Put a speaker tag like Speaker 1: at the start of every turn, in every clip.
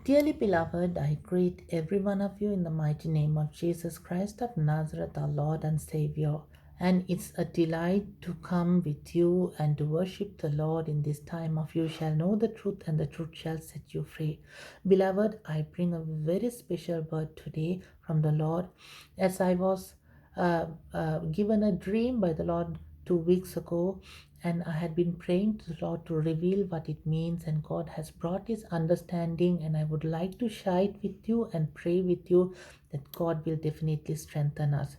Speaker 1: Dearly beloved, I greet every one of you in the mighty name of Jesus Christ of Nazareth, our Lord and Savior. And it's a delight to come with you and to worship the Lord in this time of you shall know the truth and the truth shall set you free. Beloved, I bring a very special word today from the Lord as I was given a dream by the Lord 2 weeks ago, and I had been praying to the Lord to reveal what it means, and God has brought His understanding, and I would like to share it with you and pray with you that God will definitely strengthen us.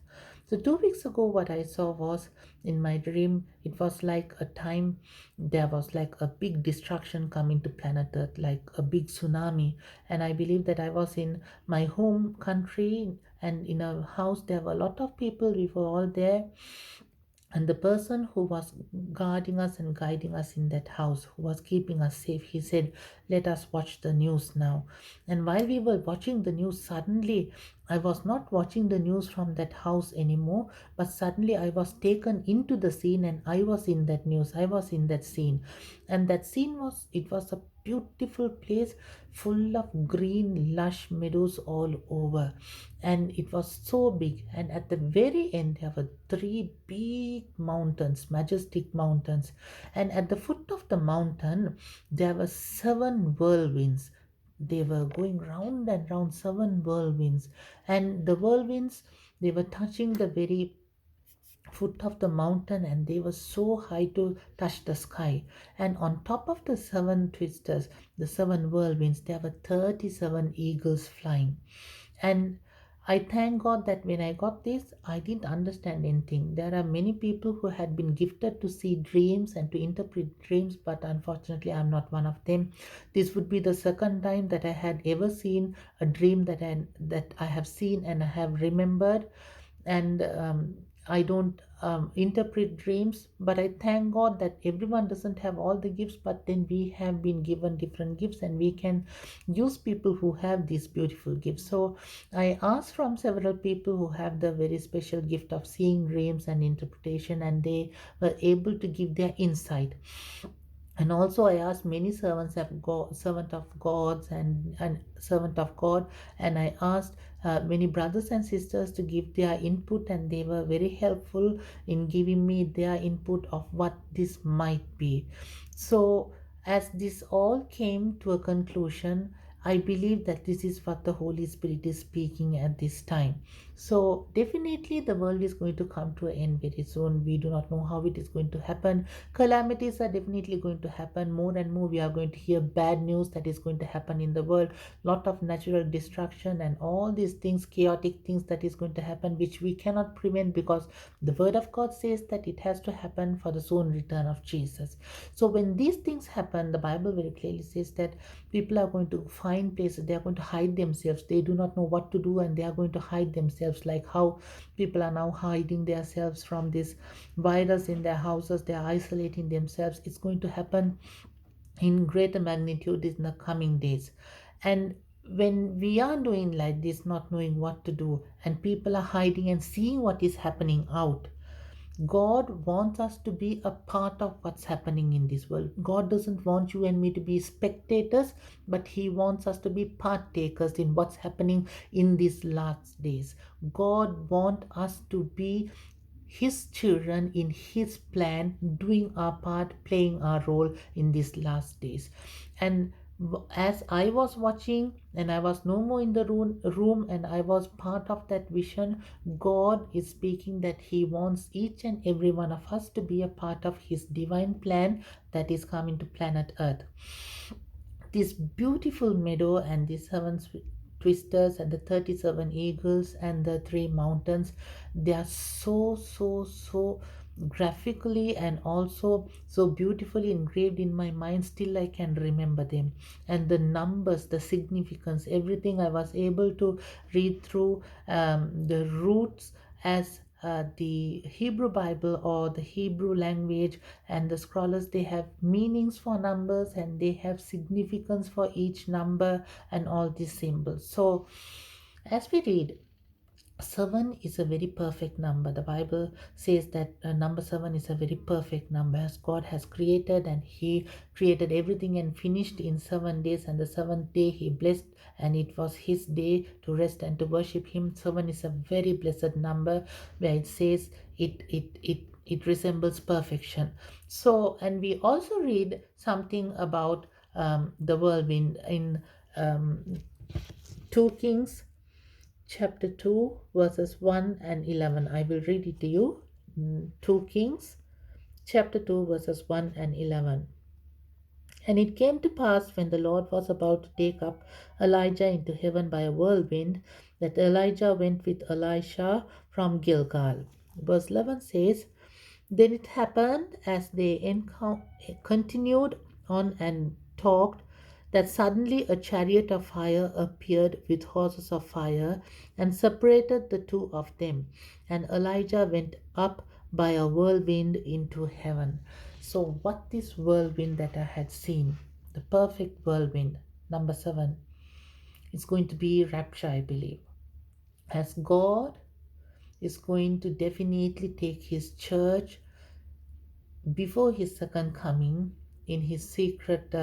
Speaker 1: So 2 weeks ago, what I saw was in my dream, it was like a time there was like a big destruction coming to planet Earth, like a big tsunami. And I believe that I was in my home country and in a house, there were a lot of people, we were all there, and the person who was guarding us and guiding us in that house, who was keeping us safe, he said, let us watch the news now. And while we were watching the news, suddenly I was not watching the news from that house anymore, but suddenly I was taken into the scene and I was in that news, I was in that scene. And that scene was, it was a beautiful place full of green lush meadows all over, and it was so big. And at the very end there were three big mountains, majestic mountains, and at the foot of the mountain there were seven whirlwinds. They were going round and round, seven whirlwinds, and the whirlwinds, they were touching the very foot of the mountain, and they were so high to touch the sky. And on top of the seven twisters, the seven whirlwinds, there were 37 eagles flying. And I thank God that when I got this, I didn't understand anything. There are many people who had been gifted to see dreams and to interpret dreams, but unfortunately, I'm not one of them. This would be the second time that I had ever seen a dream that I have seen and I have remembered. And I don't interpret dreams, but I thank God that everyone doesn't have all the gifts, but then we have been given different gifts and we can use people who have these beautiful gifts. So I asked from several people who have the very special gift of seeing dreams and interpretation, and they were able to give their insight. And also I asked many servants of God, servant of gods and servant of God, and I asked many brothers and sisters to give their input, and they were very helpful in giving me their input of what this might be. So as this all came to a conclusion, I believe that this is what the Holy Spirit is speaking at this time. So definitely the world is going to come to an end very soon. We do not know how it is going to happen. Calamities are definitely going to happen. More and more we are going to hear bad news that is going to happen in the world. Lot of natural destruction and all these things, chaotic things that is going to happen, which we cannot prevent, because the word of God says that it has to happen for the soon return of Jesus. So when these things happen, the Bible very clearly says that people are going to find places, they are going to hide themselves. They do not know what to do and they are going to hide themselves, like how people are now hiding themselves from this virus in their houses. They are isolating themselves. It's going to happen in greater magnitude in the coming days. And when we are doing like this, not knowing what to do, and people are hiding and seeing what is happening out, God wants us to be a part of what's happening in this world. God doesn't want you and me to be spectators, but He wants us to be partakers in what's happening in these last days. God wants us to be His children in His plan, doing our part, playing our role in these last days. And as I was watching and I was no more in the room and I was part of that vision, God is speaking that He wants each and every one of us to be a part of His divine plan that is coming to planet Earth. This beautiful meadow and the seven twisters and the 37 eagles and the three mountains, they are so graphically and also so beautifully engraved in my mind. Still I can remember them, and the numbers, the significance, everything I was able to read through. The roots, as the Hebrew Bible or the Hebrew language, and the scholars, they have meanings for numbers and they have significance for each number and all these symbols. So as we read, 7 is a very perfect number. The Bible says that number 7 is a very perfect number, as God has created, and He created everything and finished in 7 days, and the seventh day He blessed, and it was His day to rest and to worship Him. 7 is a very blessed number, where it says it resembles perfection. So, and we also read something about the whirlwind in um, 2 Kings chapter 2, verses 1 and 11. I will read it to you. 2 Kings chapter 2, verses 1 and 11. And it came to pass when the Lord was about to take up Elijah into heaven by a whirlwind, that Elijah went with Elisha from Gilgal. Verse 11 says, Then it happened as they continued on and talked, that suddenly a chariot of fire appeared with horses of fire and separated the two of them. And Elijah went up by a whirlwind into heaven. So, what this whirlwind that I had seen, the perfect whirlwind, number 7, is going to be rapture, I believe. As God is going to definitely take his church before his second coming in his secret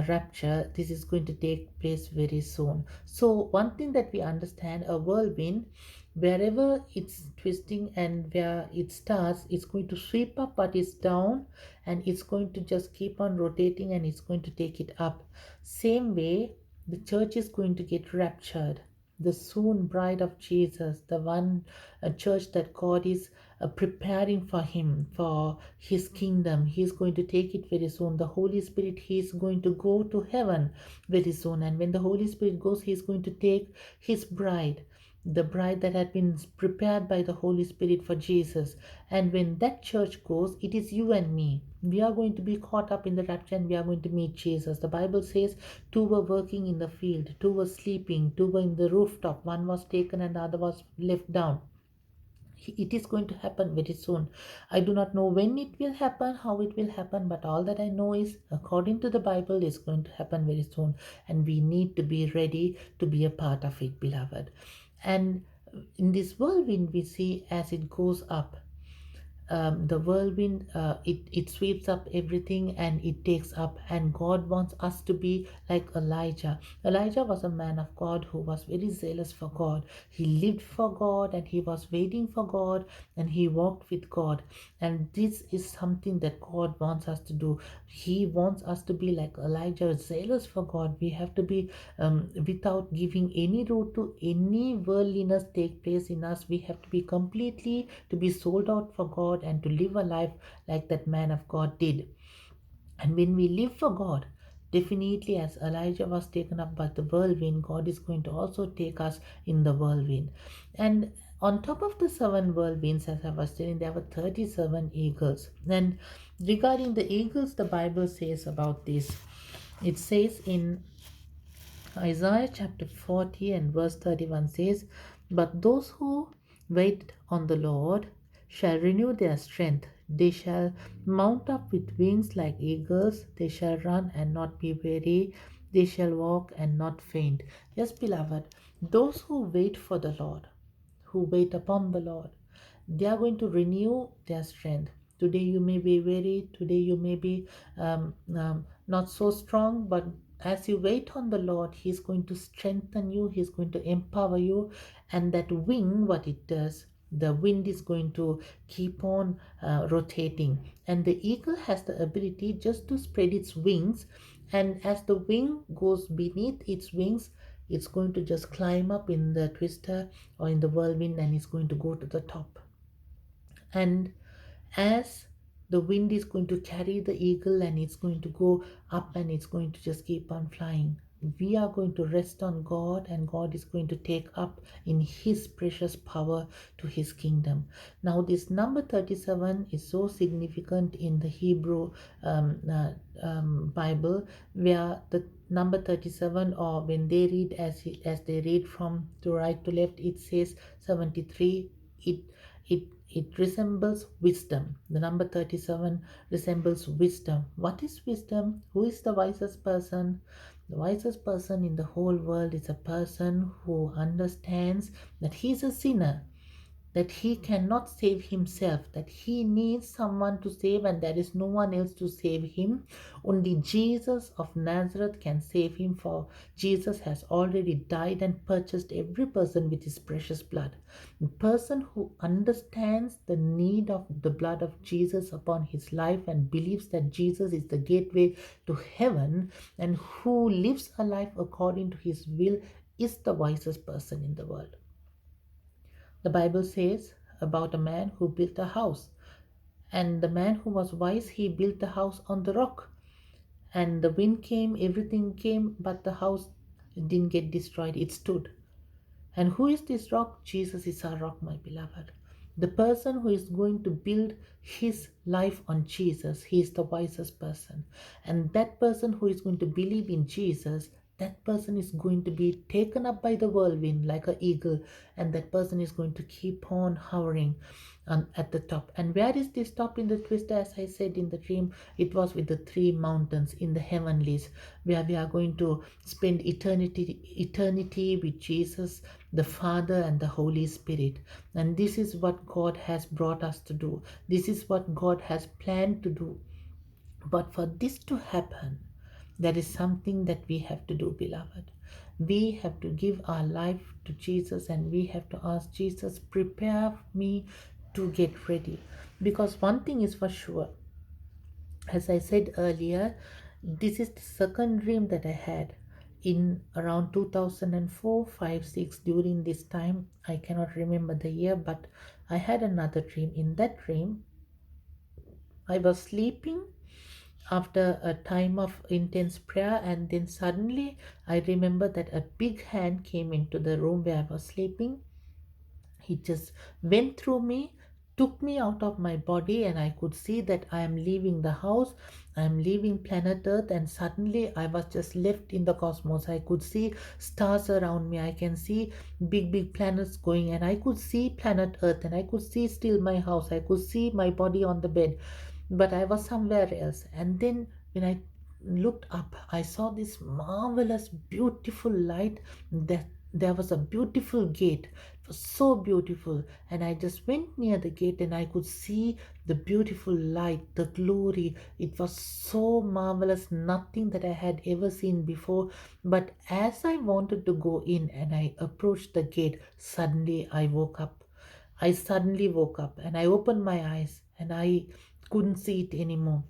Speaker 1: rapture. This is going to take place very soon. So one thing that we understand, a whirlwind, wherever it's twisting and where it starts, it's going to sweep up what is down, and it's going to just keep on rotating, and it's going to take it up. Same way the church is going to get raptured, the soon bride of Jesus, the one a church that God is preparing for him, for his kingdom. He's going to take it very soon. The Holy Spirit, he's going to go to heaven very soon. And when the Holy Spirit goes, he's going to take his bride, the bride that had been prepared by the Holy Spirit for Jesus. And when that church goes, it is you and me. We are going to be caught up in the rapture, and we are going to meet Jesus. The Bible says two were working in the field, two were sleeping, two were in the rooftop, one was taken and the other was left down. It is going to happen very soon. I do not know when it will happen, how it will happen, but all that I know is, according to the Bible, is going to happen very soon, and we need to be ready to be a part of it, beloved. And in this whirlwind, we see as it goes up, the whirlwind, it sweeps up everything and it takes up, and God wants us to be like Elijah. Elijah was a man of God who was very zealous for God. He lived for God, and he was waiting for God, and he walked with God. And this is something that God wants us to do. He wants us to be like Elijah, zealous for God. We have to be without giving any root to any worldliness take place in us. We have to be completely to be sold out for God and to live a life like that man of God did. And when we live for God, definitely, as Elijah was taken up by the whirlwind, God is going to also take us in the whirlwind. And on top of the 7 whirlwinds, as I was telling, there were 37 eagles. And regarding the eagles, the Bible says about this. It says in Isaiah chapter 40 and verse 31 says, But those who wait on the Lord shall renew their strength. They shall mount up with wings like eagles. They shall run and not be weary. They shall walk and not faint. Yes, beloved, those who wait for the Lord, who wait upon the Lord, they are going to renew their strength. Today you may be weary, today you may be not so strong, but as you wait on the Lord, He's going to strengthen you, He's going to empower you, and that wing, what it does, the wind is going to keep on rotating, and the eagle has the ability just to spread its wings, and as the wing goes beneath its wings, it's going to just climb up in the twister or in the whirlwind, and it's going to go to the top. And as the wind is going to carry the eagle, and it's going to go up, and it's going to just keep on flying, we are going to rest on God, and God is going to take up in his precious power to his kingdom. Now this number 37 is so significant in the Hebrew Bible, where the number 37, or when they read as they read from to right to left, it says 73. It resembles wisdom. The number 37 resembles wisdom. What is wisdom? Who is the wisest person? The wisest person in the whole world is a person who understands that he is a sinner, that he cannot save himself, that he needs someone to save, and there is no one else to save him. Only Jesus of Nazareth can save him, for Jesus has already died and purchased every person with his precious blood. The person who understands the need of the blood of Jesus upon his life and believes that Jesus is the gateway to heaven and who lives a life according to his will is the wisest person in the world. The Bible says about a man who built a house. And the man who was wise, he built the house on the rock. And the wind came, everything came, but the house didn't get destroyed. It stood. And who is this rock? Jesus is our rock, my beloved. The person who is going to build his life on Jesus, he is the wisest person. And that person who is going to believe in Jesus, that person is going to be taken up by the whirlwind like an eagle, and that person is going to keep on hovering at the top. And where is this top in the twist? As I said in the dream, it was with the three mountains in the heavenlies, where we are going to spend eternity with Jesus, the Father, and the Holy Spirit. And this is what God has brought us to do. This is what God has planned to do. But for this to happen, there is something that we have to do, beloved. We have to give our life to Jesus, and we have to ask Jesus, prepare me to get ready. Because one thing is for sure, as I said earlier, this is the second dream that I had in around 2004, 5, 6. During this time, I cannot remember the year, but I had another dream. In that dream, I was sleeping after a time of intense prayer, and then suddenly I remember that a big hand came into the room where I was sleeping. He just went through me, took me out of my body, and I could see that I am leaving the house, I am leaving planet Earth, and suddenly I was just left in the cosmos. I could see stars around me, I can see big planets going, and I could see planet Earth, and I could see still my house, I could see my body on the bed, but I was somewhere else. And then when I looked up, I saw this marvelous, beautiful light. That there was a beautiful gate. It was so beautiful, and I just went near the gate, and I could see the beautiful light, the glory. It was so marvelous, nothing that I had ever seen before. But as I wanted to go in and I approached the gate, suddenly I woke up. I suddenly woke up and I opened my eyes and I couldn't see it anymore.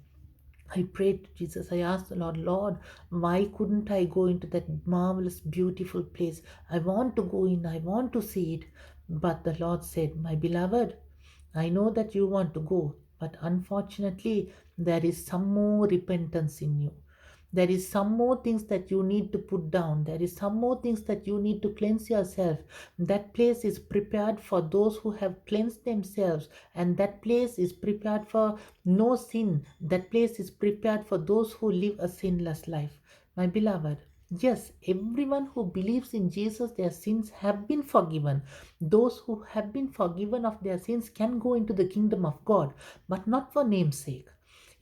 Speaker 1: I prayed to Jesus. I asked the Lord, Lord, why couldn't I go into that marvelous, beautiful place? I want to go in. I want to see it. But the Lord said, my beloved, I know that you want to go, but unfortunately, there is some more repentance in you. There is some more things that you need to put down. There is some more things that you need to cleanse yourself. That place is prepared for those who have cleansed themselves, and that place is prepared for no sin. That place is prepared for those who live a sinless life. My beloved, yes, everyone who believes in Jesus, their sins have been forgiven. Those who have been forgiven of their sins can go into the kingdom of God, but not for namesake.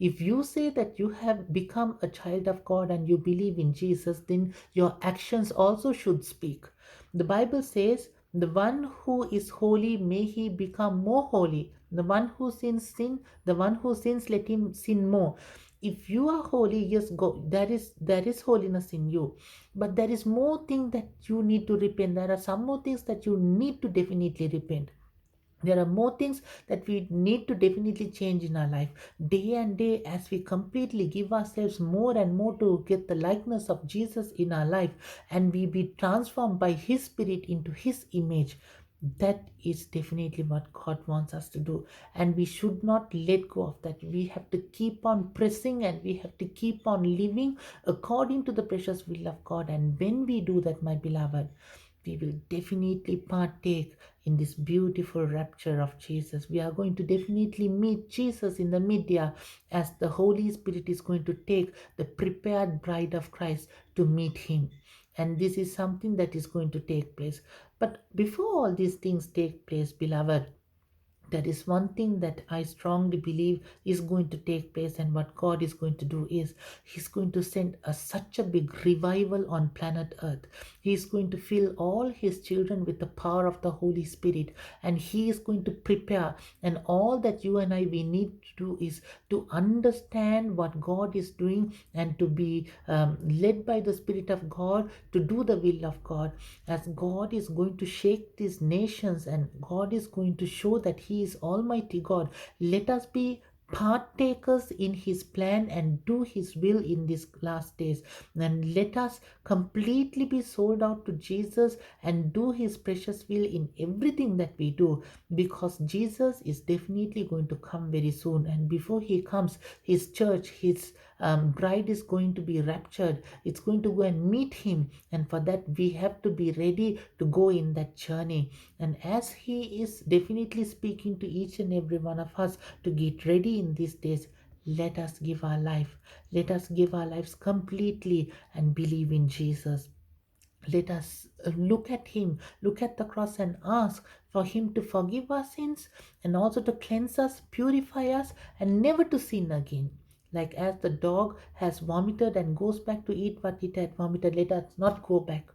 Speaker 1: If you say that you have become a child of God and you believe in Jesus, then your actions also should speak. The Bible says, the one who is holy, may he become more holy. The one who sins, sin. The one who sins, let him sin more. If you are holy, yes, go. There is holiness in you, but there is more thing that you need to repent. There are some more things that you need to definitely repent. There are more things that we need to definitely change in our life day and day, as we completely give ourselves more and more to get the likeness of Jesus in our life, and we be transformed by his spirit into his image. That is definitely what God wants us to do, and we should not let go of that. We have to keep on pressing, and we have to keep on living according to the precious will of God. And when we do that, my beloved, we will definitely partake in this beautiful rapture of Jesus. We are going to definitely meet Jesus in the media, as the Holy Spirit is going to take the prepared bride of Christ to meet him. And this is something that is going to take place. But before all these things take place, beloved, That is one thing that I strongly believe is going to take place, and what God is going to do is He's going to send such a big revival on planet Earth. He is going to fill all His children with the power of the Holy Spirit, and He is going to prepare. And all that you and I we need to do is to understand what God is doing and to be led by the Spirit of God to do the will of God, as God is going to shake these nations and God is going to show that He is Almighty God. Let us be partakers in His plan and do His will in these last days. And let us completely be sold out to Jesus and do His precious will in everything that we do, because Jesus is definitely going to come very soon. And before He comes, His church, His bride is going to be raptured. It's going to go and meet Him, and for that we have to be ready to go in that journey. And as He is definitely speaking to each and every one of us to get ready in these days, let us give our life. Let us give our lives completely and believe in Jesus. Let us look at Him, look at the cross, and ask for Him to forgive our sins and also to cleanse us, purify us, and never to sin again. Like as the dog has vomited and goes back to eat what it had vomited, let us not go back.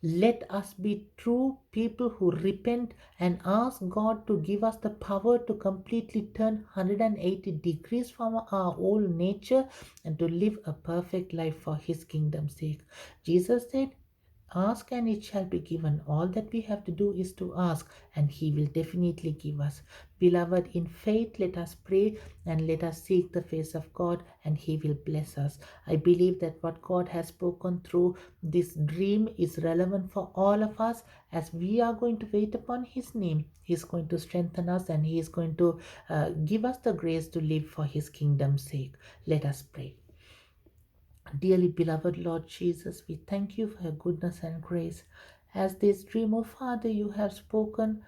Speaker 1: Let us be true people who repent and ask God to give us the power to completely turn 180 degrees from our old nature and to live a perfect life for His kingdom's sake. Jesus said, ask and it shall be given. All that we have to do is to ask, and He will definitely give us. Beloved, in faith, let us pray and let us seek the face of God, and He will bless us. I believe that what God has spoken through this dream is relevant for all of us. As we are going to wait upon His name, He is going to strengthen us and He is going to give us the grace to live for His kingdom's sake. Let us pray. Dearly beloved Lord Jesus, we thank you for your goodness and grace. As this dream, O Father, you have spoken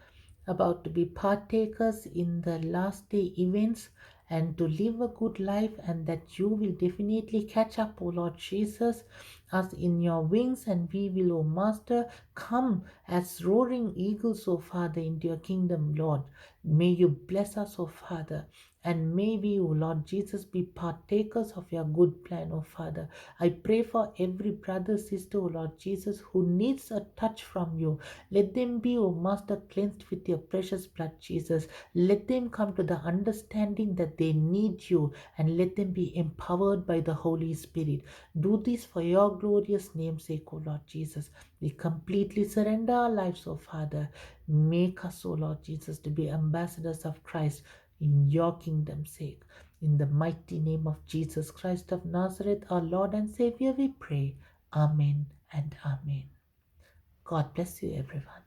Speaker 1: about to be partakers in the last day events and to live a good life, and that you will definitely catch up, O Lord Jesus, us in your wings, and we will, O Master, come as roaring eagles, O Father, into your kingdom, Lord. May you bless us, O Father, and may we, O Lord Jesus, be partakers of your good plan, O Father. I pray for every brother, sister, O Lord Jesus, who needs a touch from you. Let them be, O Master, cleansed with your precious blood, Jesus. Let them come to the understanding that they need you, and let them be empowered by the Holy Spirit. Do this for your glorious name's sake, O Lord Jesus. We completely surrender our lives, O Father. Make us, O Lord Jesus, to be ambassadors of Christ in your kingdom's sake. In the mighty name of Jesus Christ of Nazareth, our Lord and Savior, we pray. Amen and amen. God bless you, everyone.